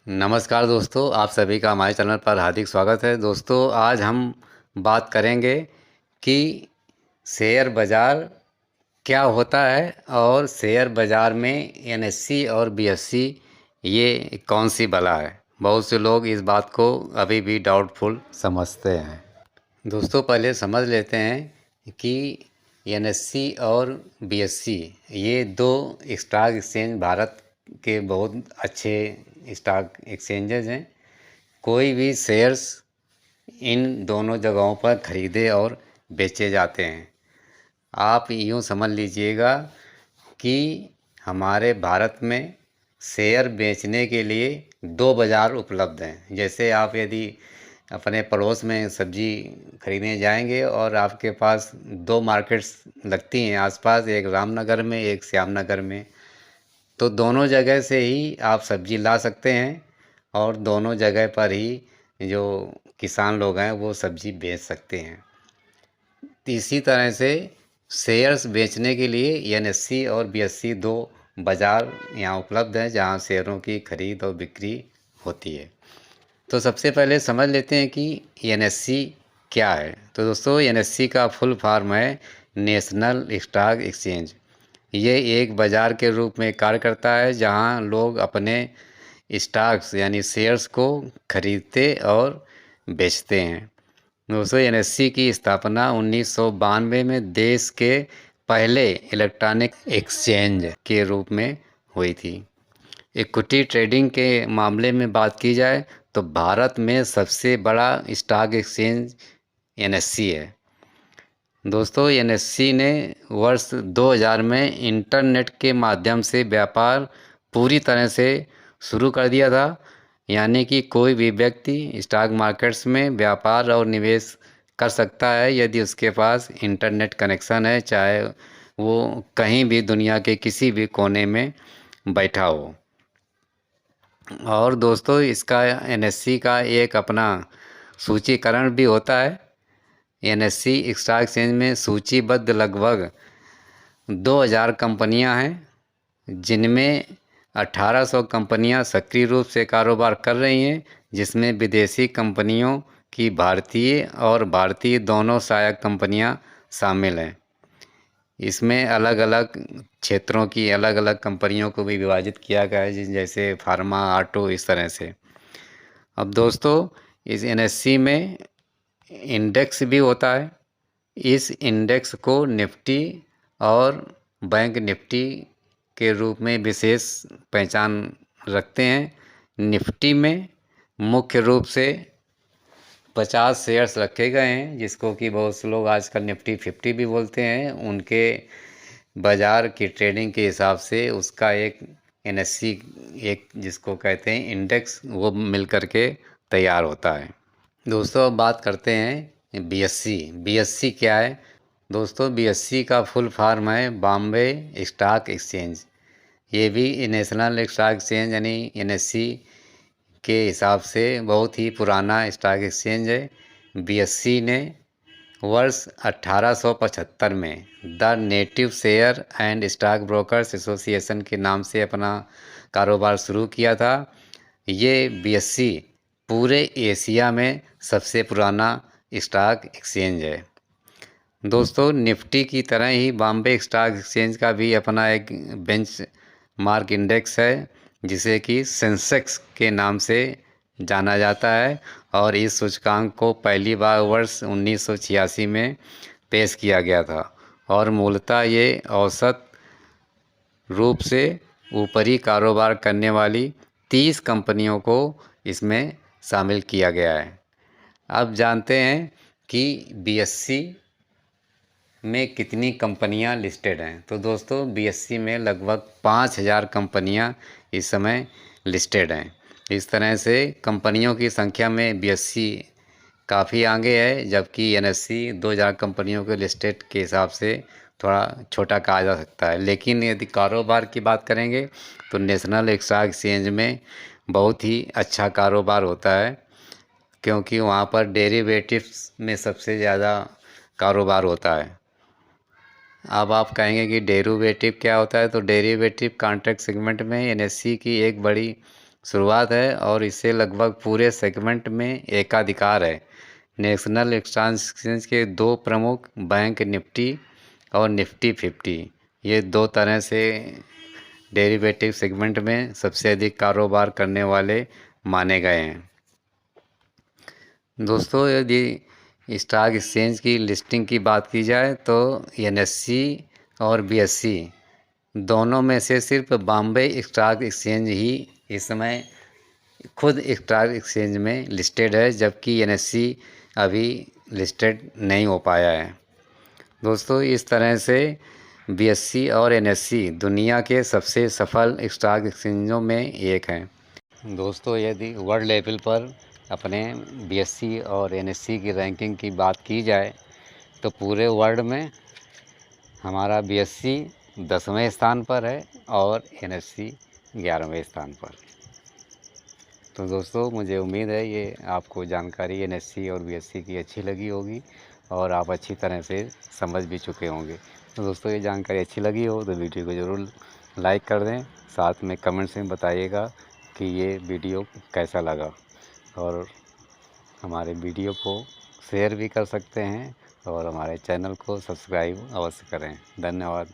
नमस्कार दोस्तों, आप सभी का हमारे चैनल पर हार्दिक स्वागत है। दोस्तों, आज हम बात करेंगे कि शेयर बाज़ार क्या होता है और शेयर बाज़ार में एनएससी और बीएससी ये कौन सी बला है। बहुत से लोग इस बात को अभी भी डाउटफुल समझते हैं। दोस्तों, पहले समझ लेते हैं कि एनएससी और बीएससी ये दो स्टॉक एक्सचेंज भारत के बहुत अच्छे स्टॉक एक्सचेंजेस हैं। कोई भी शेयर्स इन दोनों जगहों पर खरीदे और बेचे जाते हैं। आप यूँ समझ लीजिएगा कि हमारे भारत में शेयर बेचने के लिए दो बाज़ार उपलब्ध हैं। जैसे आप यदि अपने पड़ोस में सब्जी खरीदने जाएंगे और आपके पास दो मार्केट्स लगती हैं आसपास, एक रामनगर में एक श्यामनगर में, तो दोनों जगह से ही आप सब्जी ला सकते हैं और दोनों जगह पर ही जो किसान लोग हैं वो सब्जी बेच सकते हैं। इसी तरह से शेयर्स बेचने के लिए एनएससी और बीएससी दो बाज़ार यहाँ उपलब्ध हैं जहाँ शेयरों की खरीद और बिक्री होती है। तो सबसे पहले समझ लेते हैं कि एनएससी क्या है। तो दोस्तों, एनएससी का फुल फॉर्म है नेशनल स्टॉक एक्सचेंज। ये एक बाज़ार के रूप में कार्य करता है जहां लोग अपने स्टॉक्स यानी शेयर्स को खरीदते और बेचते हैं। दोस्तों, एनएससी की स्थापना 1992 में देश के पहले इलेक्ट्रॉनिक एक्सचेंज के रूप में हुई थी। इक्विटी ट्रेडिंग के मामले में बात की जाए तो भारत में सबसे बड़ा स्टॉक एक्सचेंज एनएससी है। दोस्तों, एनएससी ने वर्ष 2000 में इंटरनेट के माध्यम से व्यापार पूरी तरह से शुरू कर दिया था। यानी कि कोई भी व्यक्ति स्टॉक मार्केट्स में व्यापार और निवेश कर सकता है यदि उसके पास इंटरनेट कनेक्शन है, चाहे वो कहीं भी दुनिया के किसी भी कोने में बैठा हो। और दोस्तों, इसका एनएससी का एक अपना सूचीकरण भी होता है। एनएससी स्टॉक एक्सचेंज में सूचीबद्ध लगभग 2000 कंपनियां हैं, जिनमें 1800 कंपनियां सक्रिय रूप से कारोबार कर रही हैं, जिसमें विदेशी कंपनियों की भारतीय और भारतीय दोनों सहायक कंपनियां शामिल हैं। इसमें अलग अलग क्षेत्रों की अलग अलग कंपनियों को भी विभाजित किया गया है, जैसे फार्मा, ऑटो, इस तरह से। अब दोस्तों, इस एनएससी में इंडेक्स भी होता है। इस इंडेक्स को निफ्टी और बैंक निफ्टी के रूप में विशेष पहचान रखते हैं। निफ्टी में मुख्य रूप से 50 शेयर्स रखे गए हैं, जिसको कि बहुत से लोग आजकल निफ्टी 50 भी बोलते हैं। उनके बाज़ार की ट्रेडिंग के हिसाब से उसका एक एनएससी, एक जिसको कहते हैं इंडेक्स, वो मिल कर के तैयार होता है। दोस्तों, अब बात करते हैं बीएससी। बीएससी क्या है? दोस्तों, बीएससी का फुल फॉर्म है बॉम्बे स्टॉक एक्सचेंज। ये भी नेशनल स्टॉक एक्सचेंज यानी एनएससी के हिसाब से बहुत ही पुराना स्टॉक एक्सचेंज है। बीएससी ने वर्ष 1875 में the native share and stock brokers association के नाम से अपना कारोबार शुरू किया था। ये बीएससी पूरे एशिया में सबसे पुराना स्टॉक एक्सचेंज है। दोस्तों, निफ्टी की तरह ही बॉम्बे स्टॉक एक्सचेंज का भी अपना एक बेंच मार्क इंडेक्स है, जिसे कि सेंसेक्स के नाम से जाना जाता है। और इस सूचकांक को पहली बार वर्ष 1986 में पेश किया गया था और मूलतः ये औसत रूप से ऊपरी कारोबार करने वाली 30 कंपनियों को इसमें शामिल किया गया है। अब जानते हैं कि बीएससी में कितनी कंपनियां लिस्टेड हैं। तो दोस्तों, बीएससी में लगभग 5000 कंपनियां इस समय लिस्टेड हैं। इस तरह से कंपनियों की संख्या में बीएससी काफ़ी आगे है, जबकि एनएससी 2000 कंपनियों के लिस्टेड के हिसाब से थोड़ा छोटा कहा जा सकता है। लेकिन यदि कारोबार की बात करेंगे तो नेशनल स्टॉक एक्सचेंज में बहुत ही अच्छा कारोबार होता है, क्योंकि वहाँ पर डेरिवेटिव्स में सबसे ज़्यादा कारोबार होता है। अब आप कहेंगे कि डेरिवेटिव क्या होता है? तो डेरिवेटिव कॉन्ट्रैक्ट सेगमेंट में एनएससी की एक बड़ी शुरुआत है और इसे लगभग पूरे सेगमेंट में एकाधिकार है। नेशनल स्टॉक एक्सचेंज के दो प्रमुख बैंक निफ्टी और निफ्टी 50 ये दो तरह से डेरिवेटिव सेगमेंट में सबसे अधिक कारोबार करने वाले माने गए हैं। दोस्तों, यदि स्टॉक एक्सचेंज की लिस्टिंग की बात की जाए तो एनएससी और बीएससी दोनों में से सिर्फ बॉम्बे स्टॉक एक्सचेंज ही इस समय खुद स्टॉक एक्सचेंज में लिस्टेड है, जबकि एनएससी अभी लिस्टेड नहीं हो पाया है। दोस्तों, इस तरह से बीएससी और एनएससी दुनिया के सबसे सफल स्टॉक एक्सचेंजों में एक हैं। दोस्तों, यदि वर्ल्ड लेवल पर अपने बीएससी और एनएससी की रैंकिंग की बात की जाए तो पूरे वर्ल्ड में हमारा बीएससी 10वें स्थान पर है और एनएससी 11वें स्थान पर। तो दोस्तों, मुझे उम्मीद है ये आपको जानकारी एनएससी और बीएससी की अच्छी लगी होगी और आप अच्छी तरह से समझ भी चुके होंगे। तो दोस्तों, ये जानकारी अच्छी लगी हो तो वीडियो को ज़रूर लाइक कर दें, साथ में कमेंट्स में बताइएगा कि ये वीडियो कैसा लगा, और हमारे वीडियो को शेयर भी कर सकते हैं और हमारे चैनल को सब्सक्राइब अवश्य करें। धन्यवाद।